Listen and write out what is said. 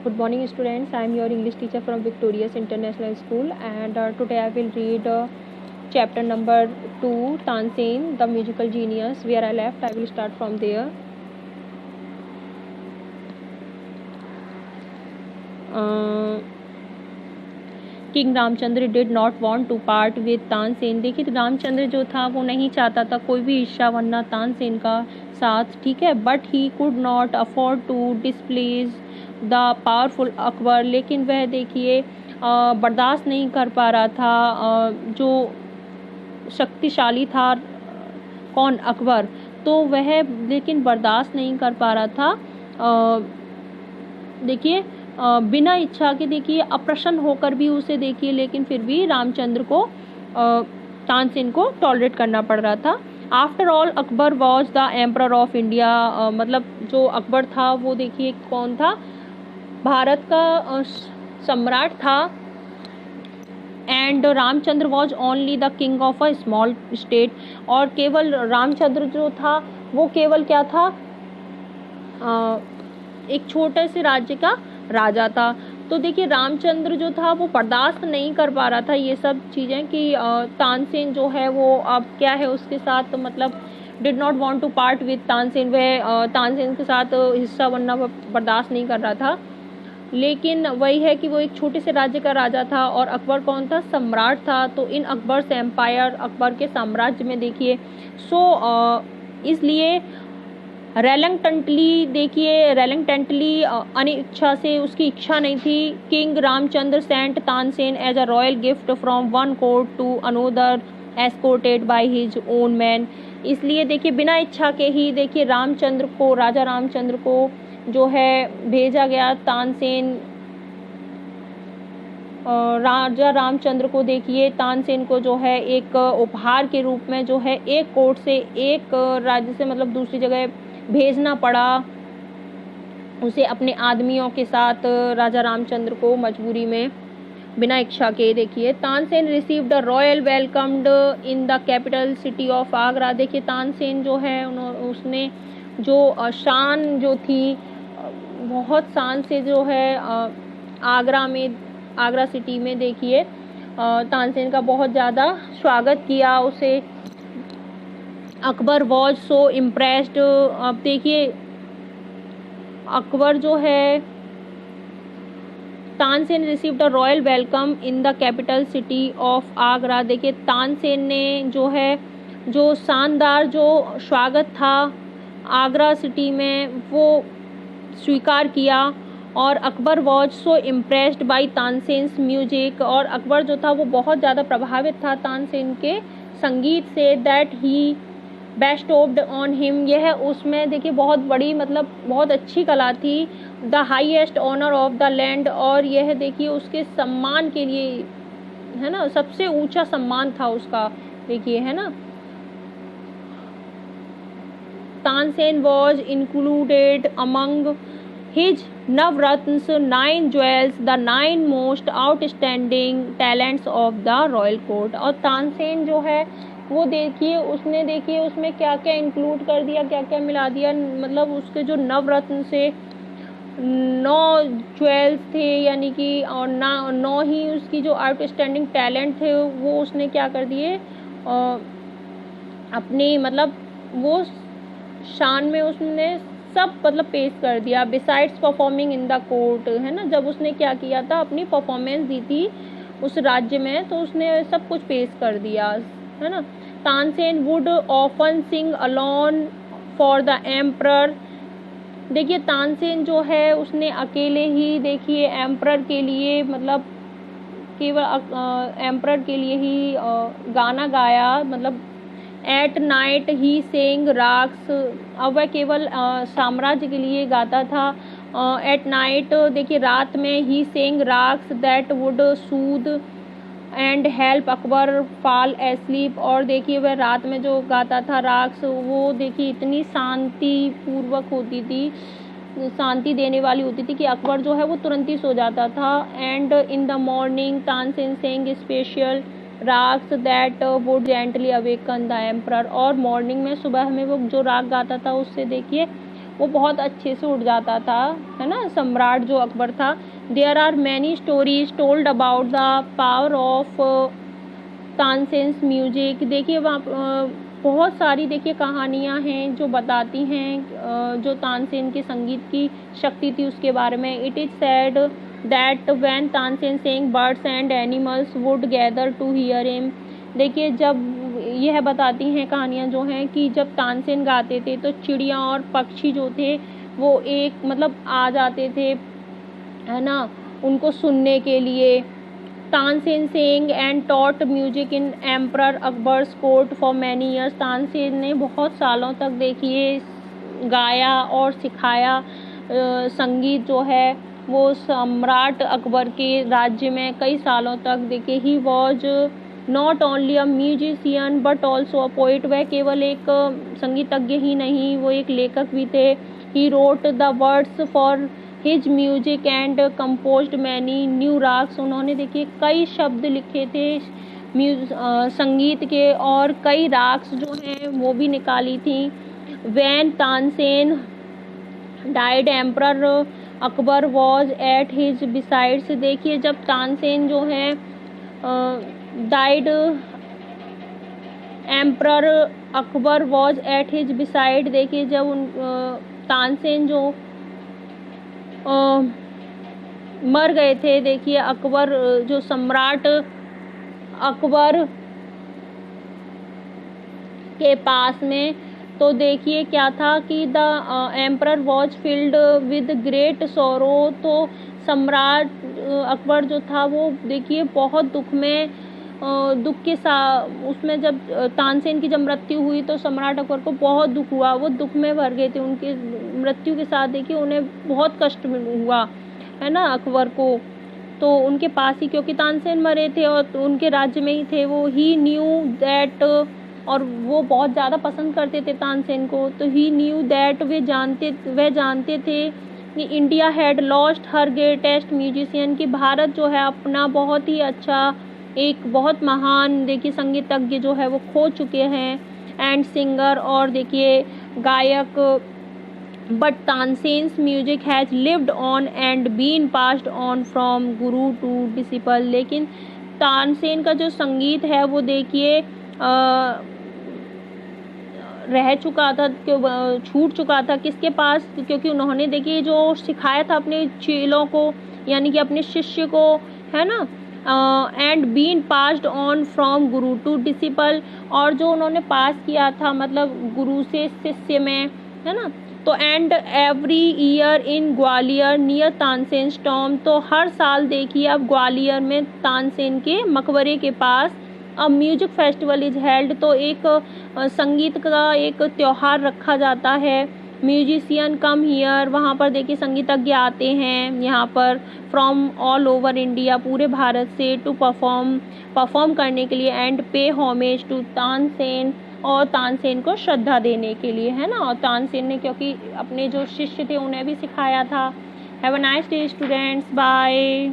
Good morning, students. I am your English teacher from Victorious International School, and today I will read chapter number 2, Tansen, the musical genius. Where I left, I will start from there. King Ramchandra did not want to part with Tansen. देखिए रामचंद्र जो था वो नहीं चाहता था कोई भी ईर्ष्या वरना तानसेन का साथ, ठीक है, but he could not afford to displace the powerful Akbar. लेकिन वह देखिए बर्दाश्त नहीं कर पा रहा था जो शक्तिशाली था, कौन, अकबर, तो वह लेकिन बर्दाश्त नहीं कर पा रहा था। देखिए बिना इच्छा के, देखिए अप्रसन्न होकर भी उसे देखिए, लेकिन फिर भी रामचंद्र को तानसेन को टॉलरेट करना पड़ रहा था। After all Akbar was the emperor of India. मतलब जो अकबर था वो देखिए कौन था, भारत का सम्राट था। And Ramchandra was only the king of a small state. और केवल रामचंद्र जो था वो केवल क्या था, एक छोटे से राज्य का राजा था। तो देखिए रामचंद्र जो था वो बर्दाश्त नहीं कर पा रहा था ये सब चीज़ें कि तानसेन जो है वो अब क्या है उसके साथ, मतलब did not want to part with Tansen. वह तानसेन के साथ हिस्सा बनना बर्दाश्त नहीं कर रहा था। लेकिन वही है कि वो एक छोटे से राज्य का राजा था और अकबर कौन था, सम्राट था। तो इन अकबर्स एम्पायर, अकबर के साम्राज्य में देखिए इसलिए रेलेंटेंटली अनिच्छा से, उसकी इच्छा नहीं थी, king Ramchandra sent Tansen as a royal gift from one court to another escorted by his own men. इसलिए देखिए बिना इच्छा के ही देखिए रामचंद्र को, राजा रामचंद्र को जो है भेजा गया तानसेन, राजा रामचंद्र को देखिए तानसेन को जो है एक उपहार के रूप में जो है एक कोर्ट से, एक राज्य से मतलब दूसरी जगह भेजना पड़ा उसे अपने आदमियों के साथ, राजा रामचंद्र को मजबूरी में, बिना इच्छा के। देखिए Tansen received a royal welcomed in the capital city of Agra. देखिए तानसेन जो है उसने जो शान जो थी, बहुत शान से जो है आगरा सिटी में देखिए तानसेन का बहुत ज़्यादा स्वागत किया उसे। Akbar was so impressed. अब देखिए अकबर जो है, Tansen received a royal welcome in the capital city of Agra. देखिए तानसेन ने जो है जो शानदार जो स्वागत था आगरा सिटी में वो स्वीकार किया। और Akbar was so impressed by Tansen's music. और अकबर जो था वो बहुत ज़्यादा प्रभावित था तानसेन के संगीत से। दैट ही बेस्टोव्ड ऑन हिम, यह उसमें देखिए बहुत बड़ी, मतलब बहुत अच्छी कला थी। The highest honour of the land, और यह देखिए उसके सम्मान के लिए, है ना, सबसे ऊंचा सम्मान था उसका, देखिए, है ना। Tansen was included among his Navratnas 9 jewels the 9 most outstanding talents of the royal court. और तानसेन जो है वो देखिए उसने, देखिए उसमें क्या क्या इंक्लूड कर दिया, क्या क्या मिला दिया, मतलब उसके जो नवरत्न से 9 ज्वेल्स थे, यानी कि और 9 ही उसकी जो आउटस्टैंडिंग टैलेंट थे वो उसने क्या कर दिए अपनी, मतलब वो शान में उसने सब मतलब पेश कर दिया। Besides performing in the court, है ना, जब उसने क्या किया था, अपनी परफॉर्मेंस दी थी उस राज्य में, तो उसने सब कुछ पेश कर दिया, है ना। Tansen would often sing alone for the emperor. देखिए तानसेन जो है उसने अकेले ही देखिए एम्परर के लिए, मतलब केवल एम्परर के लिए ही गाना गाया, मतलब at night he sang ragas. अब वह केवल साम्राज्य के लिए गाता था। एट नाइट, देखिए रात में, he sang ragas that would soothe and help Akbar fall asleep. और देखिए वह रात में जो गाता था राग्स, वो देखिए इतनी शांति पूर्वक होती थी, शांति देने वाली होती थी कि अकबर जो है वो तुरंत ही सो जाता था। And in the morning Tansen sang special ragas that would gently awaken the emperor. और मॉर्निंग में, सुबह में वो जो राग गाता था उससे देखिए वो बहुत अच्छे से उड़ जाता था, है ना, सम्राट जो अकबर था। There are many stories told about the power of Tansen's music. देखिए वहाँ बहुत सारी देखिए कहानियाँ हैं जो बताती हैं जो तानसेन के संगीत की शक्ति थी उसके बारे में। It is said that when Tansen sang birds and animals would gather to hear him. देखिए जब यह बताती हैं कहानियाँ जो हैं कि जब तानसेन गाते थे तो चिड़िया और पक्षी जो थे वो एक मतलब आ जाते थे, है ना, उनको सुनने के लिए। Tansen sang and taught music in emperor Akbar's court for many years. Tansen ने बहुत सालों तक देखिए गाया और सिखाया संगीत जो है वो सम्राट अकबर के राज्य में कई सालों तक। देखिए he was not only a musician but also a poet. वह केवल एक संगीतज्ञ ही नहीं, वो एक लेखक भी थे। He wrote the words for his music and composed many new ragas. उन्होंने देखिए कई शब्द लिखे थे संगीत के और कई राग्स जो हैं वो भी निकाली थी। When Tansen died emperor Akbar was at his besides. देखिए जब तानसेन जो है died emperor Akbar was at his beside. देखिए जब तानसेन जो मर गए थे, देखिए अकबर जो सम्राट अकबर के पास में, तो देखिए क्या था कि the emperor was filled with great सोरो। तो सम्राट अकबर जो था वो देखिए बहुत दुख के साथ उसमें जब तानसेन की जब मृत्यु हुई तो सम्राट अकबर को बहुत दुख हुआ, वो दुख में भर गए थे। उनकी मृत्यु के साथ देखिए उन्हें बहुत कष्ट हुआ, है ना, अकबर को। तो उनके पास ही क्योंकि तानसेन मरे थे और उनके राज्य में ही थे वो, ही न्यू दैट, और वो बहुत ज़्यादा पसंद करते थे तानसेन को, तो ही न्यू दैट वह जानते थे कि India had lost her greatest musician, की भारत जो है अपना बहुत ही अच्छा एक बहुत महान देखिए संगीतज्ञ जो है वो खो चुके हैं, एंड सिंगर और देखिए गायक। But Tansen's music has lived on and been passed on from guru to disciple. लेकिन तानसेन का जो संगीत है वो देखिए रह चुका था, छूट चुका था किसके पास, क्योंकि उन्होंने देखिए जो सिखाया था अपने चेलों को यानी कि अपने शिष्य को, है ना, and been passed on from guru to disciple, और जो उन्होंने पास किया था मतलब गुरु से शिष्य में, है ना। तो and every year in Gwalior near Tansen Tom. तो हर साल देखिए अब ग्वालियर में तानसेन के मकबरे के पास अब म्यूजिक फेस्टिवल इज हेल्ड। तो एक संगीत का एक त्यौहार रखा जाता है। म्यूजिशियन कम हियर, वहाँ पर देखिए संगीतज्ञ आते हैं यहाँ पर फ्रॉम ऑल ओवर इंडिया, पूरे भारत से, टू परफॉर्म करने के लिए, एंड पे होमेज टू तानसेन, और तानसेन को श्रद्धा देने के लिए, है ना। और तानसेन ने क्योंकि अपने जो शिष्य थे उन्हें भी सिखाया था। Have a nice day students, bye.